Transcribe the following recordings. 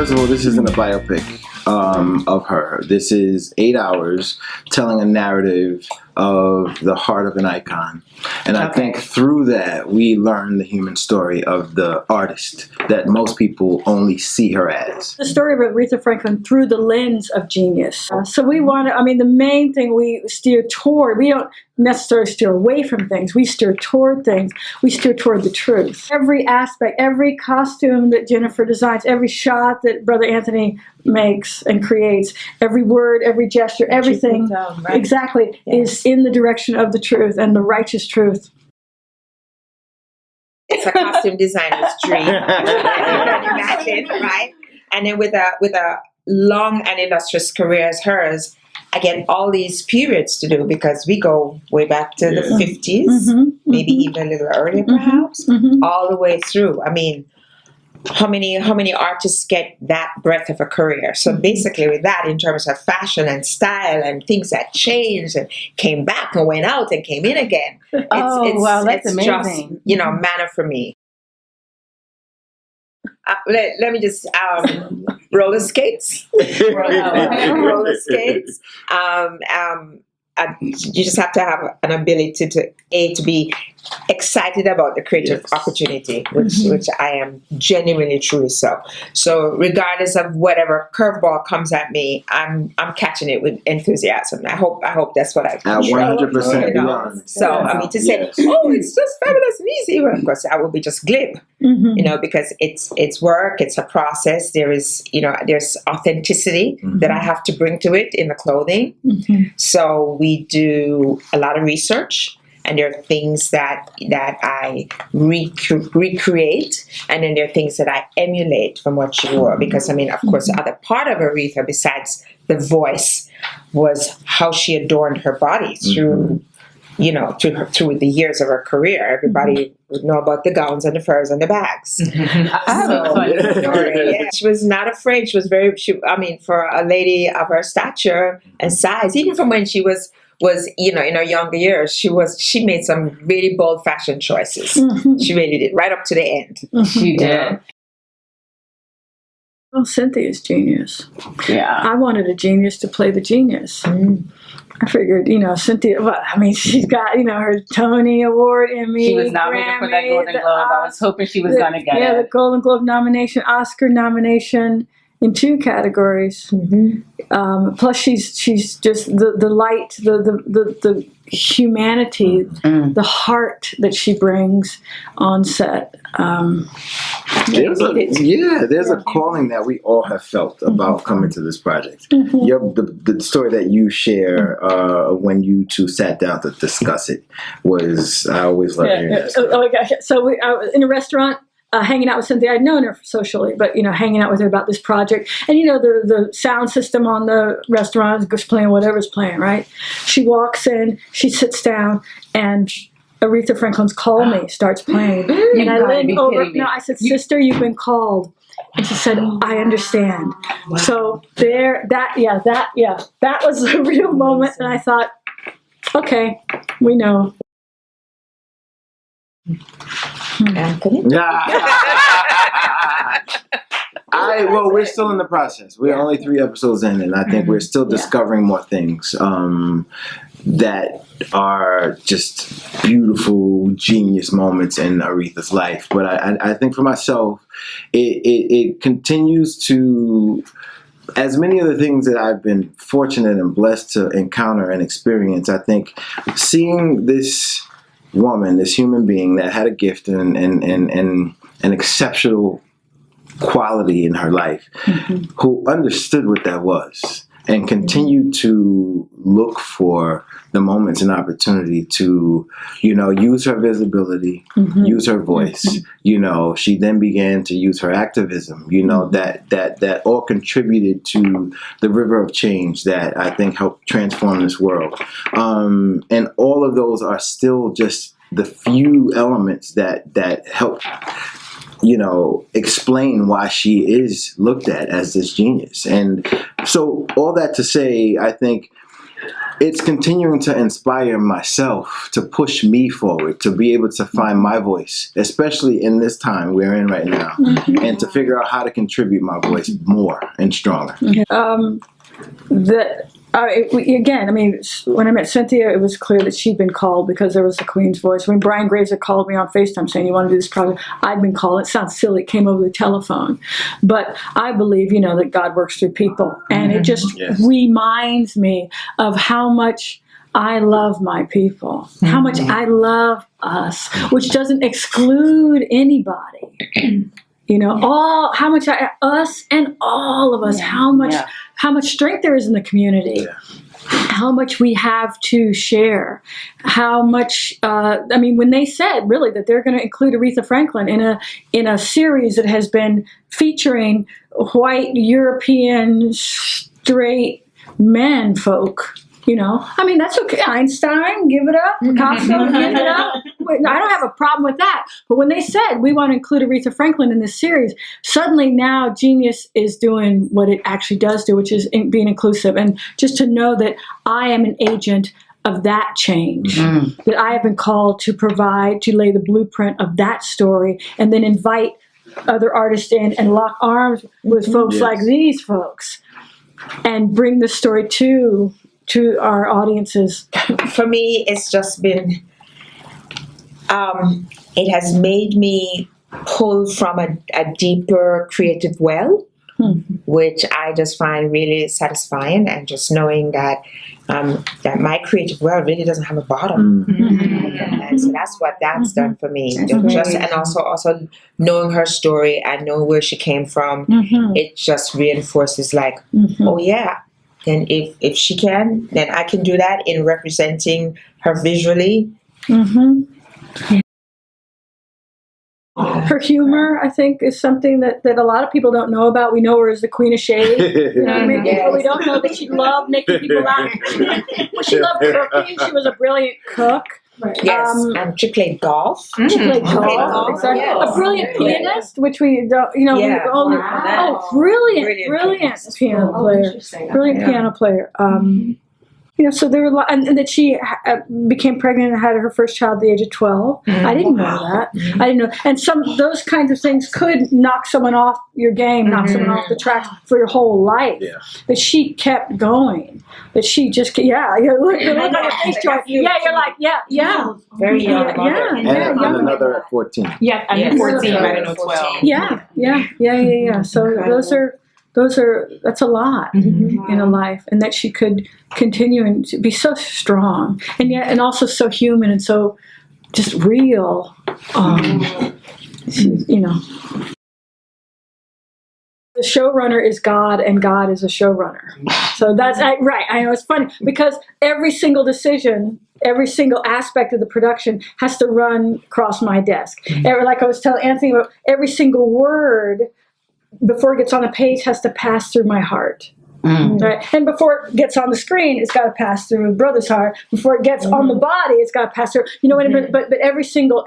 first of all, this isn't a biopic of her. This is 8 hours telling a narrative of the heart of an icon. And I think through that, we learn the human story of the artist that most people only see her as. The story of Aretha Franklin through the lens of genius. So we want to, the main thing we steer toward, we don't necessarily steer away from things. We steer toward things. We steer toward the truth. Every aspect, every costume that Jennifer designs, every shot that Brother Anthony makes and creates, every word, every gesture, everything exactly is in the direction of the truth and the righteous truth. It's a costume designer's dream. Imagine, right? And then with a long and illustrious career as hers, I get all these periods to do because we go way back to the 50s, maybe even a little earlier, perhaps, all the way through. How many artists get that breadth of a career? So basically with that, in terms of fashion and style and things that changed and came back and went out and came in again, that's amazing. Just, manna for me. Let me just roller skates. Roller skates. You just have to have an ability to be excited about the creative opportunity, which I am genuinely, truly so. So regardless of whatever curveball comes at me, I'm catching it with enthusiasm. I hope that's what I do. 100%. So to say, it's just fabulous and easy. Well, of course, I will be just glib, because it's work, it's a process. There is, there's authenticity that I have to bring to it in the clothing. So we do a lot of research. And there are things that I recreate, and then there are things that I emulate from what she wore. Because, of course, the other part of Aretha, besides the voice, was how she adorned her body through the years of her career. Everybody would know about the gowns and the furs and the bags. I have a funny story. Yeah, she was not afraid. She was for a lady of her stature and size, even from when she was in her younger years, she made some really bold fashion choices. She really did, right up to the end. She did. Well, Cynthia's genius. Yeah. I wanted a genius to play the genius. I figured, Cynthia, she's got, her Tony Award, Emmy, she was nominated for that Golden Globe. I was hoping she was going to get it. Yeah, the Golden Globe nomination, Oscar nomination in 2 categories. Plus, she's just the light, the humanity, the heart that she brings on set. There's a calling that we all have felt about coming to this project. The story that you share when you two sat down to discuss it was, I always love hearing that story. Oh my gosh! So I was in a restaurant. Hanging out with Cynthia. I'd known her socially, but, hanging out with her about this project. And, the sound system on the restaurant is playing whatever's playing, right? She walks in, she sits down, and Aretha Franklin's Call Me starts playing. And I leaned over. No, I said, "Sister, you've been called." And she said, "I understand." Wow. So that was a real moment. And I thought, okay, we know. Anthony? We're still in the process. We're only 3 episodes in, and I think we're still discovering more things that are just beautiful, genius moments in Aretha's life. But I think for myself, it continues to, as many of the things that I've been fortunate and blessed to encounter and experience, I think seeing this woman, this human being that had a gift and an exceptional quality in her life, who understood what that was and continued to look for the moments and opportunity to, use her visibility, use her voice. She then began to use her activism, that all contributed to the river of change that I think helped transform this world. And all of those are still just the few elements that help explain why she is looked at as this genius. And so all that to say, I think it's continuing to inspire myself to push me forward, to be able to find my voice, especially in this time we're in right now, and to figure out how to contribute my voice more and stronger. Again, I mean, when I met Cynthia, it was clear that she'd been called because there was a Queen's voice. When Bryan Graves had called me on FaceTime saying, you want to do this project, I'd been called. It sounds silly. It came over the telephone. But I believe, that God works through people. And it just reminds me of how much I love my people, how much I love us, which doesn't exclude anybody. How much us and all of us, how much strength there is in the community, how much we have to share, how much, when they said really that they're going to include Aretha Franklin in a series that has been featuring white European straight men folk, that's okay. Einstein, give it up. Picasso, give it up. I don't have a problem with that. But when they said we want to include Aretha Franklin in this series, suddenly now Genius is doing what it actually does do, which is being inclusive. And just to know that I am an agent of that change, that I have been called to provide, to lay the blueprint of that story, and then invite other artists in and lock arms with folks like these folks and bring the story to our audiences. For me, it's just been, it has made me pull from a deeper creative well, which I just find really satisfying, and just knowing that that my creative well really doesn't have a bottom. And so that's what that's done for me. And also knowing her story and knowing where she came from, it just reinforces oh yeah. Then if she can, then I can do that in representing her visually. Her humor, I think, is something that a lot of people don't know about. We know her as the Queen of Shade. But we don't know that she loved making people laugh. She loved cooking. She was a brilliant cook. Yes, and she played golf. She played golf. Exactly. Yes. A brilliant pianist, which we don't, we only. Wow. Oh, brilliant piano player. Brilliant piano player. So there were a lot, and that she became pregnant and had her first child at the age of 12. I didn't know that. I didn't know. And those kinds of things could knock someone off your game, knock someone off the track for your whole life. But she kept going. That she just, you look at her face, Joy. You're like, Very young. And another at 14. Yeah, I'm 14, I don't know 12. So that's a lot in a life, and that she could continue and to be so strong, and also so human and so just real. The showrunner is God, and God is a showrunner. So that's right. I know it's funny because every single decision, every single aspect of the production has to run across my desk. Like I was telling Anthony, every single word before it gets on the page has to pass through my heart. Right? And before it gets on the screen, it's got to pass through brother's heart. Before it gets on the body, it's got to pass through. You know what I mean? But every single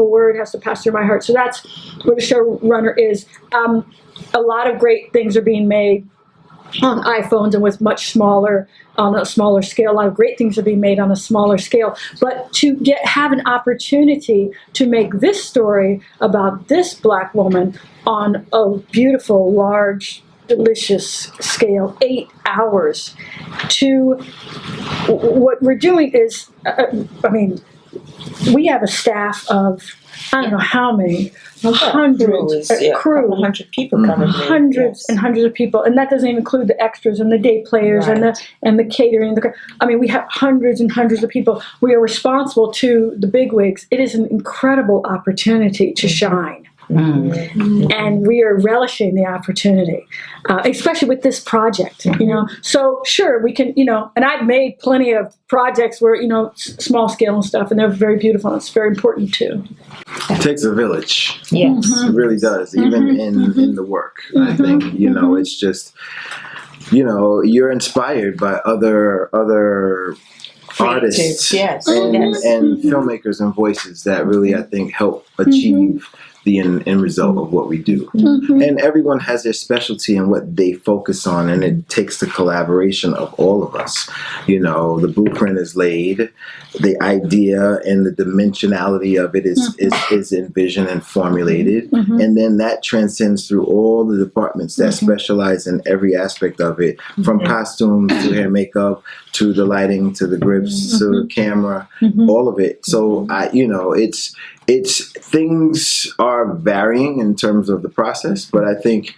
word has to pass through my heart. So that's what a showrunner is. A lot of great things are being made on iPhones and with on a smaller scale. A lot of great things are being made on a smaller scale. But to have an opportunity to make this story about this Black woman on a beautiful, large, delicious scale, 8 hours, to what we're doing is, we have a staff of, I don't know how many, hundreds, crew, 100 people coming. Hundreds and hundreds of people, and that doesn't even include the extras and the day players and the catering. We have hundreds and hundreds of people. We are responsible to the bigwigs. It is an incredible opportunity to shine. And we are relishing the opportunity, especially with this project, So sure, we can, and I've made plenty of projects where, small scale and stuff, and they're very beautiful, and it's very important too. It takes a village. Yes. It really does, even in the work. I think, it's just, you're inspired by other artists and filmmakers and voices that really, I think, help achieve the end result of what we do. Mm-hmm. And everyone has their specialty and what they focus on, and it takes the collaboration of all of us. You know, the blueprint is laid, the idea and the dimensionality of it is envisioned and formulated, and then that transcends through all the departments that specialize in every aspect of it, from costumes to hair, makeup, to the lighting, to the grips, to the camera, all of it. So it's things are varying in terms of the process, but I think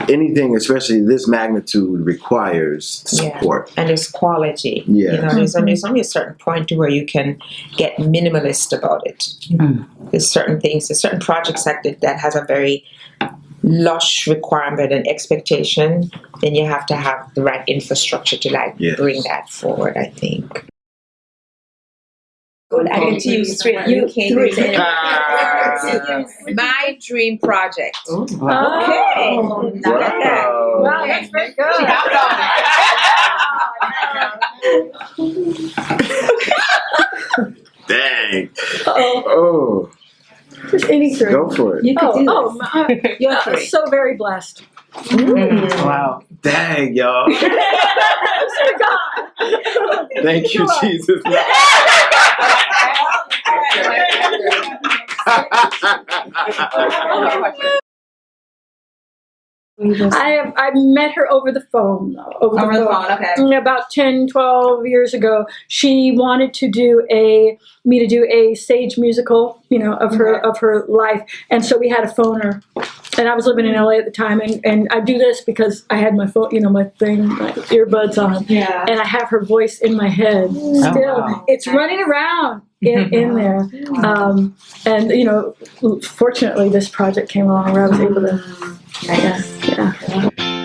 anything, especially this magnitude, requires support. And there's quality. Yeah. You know, there's only a certain point to where you can get minimalist about it. There's certain things, there's certain projects that has a very lush requirement and expectation, then you have to have the right infrastructure to bring that forward, I think. Good. I get to use three. You came to my dream project. Oh. Okay. Wow, that's very good. She hopped on it. Dang. Oh. Just any three. Go for it. You could do this. Your three. So very blessed. Wow. Dang, y'all. Oh, God. Thank you, Jesus. I met her over the phone. Over the phone, okay. About 10, 12 years ago, she wanted to do me to do a stage musical, of her life, and so we had to phone her. And I was living in LA at the time, and I do this because I had my phone, my earbuds on, and I have her voice in my head still. Oh, wow. It's running around in there, and fortunately, this project came along where I was able to. Yeah.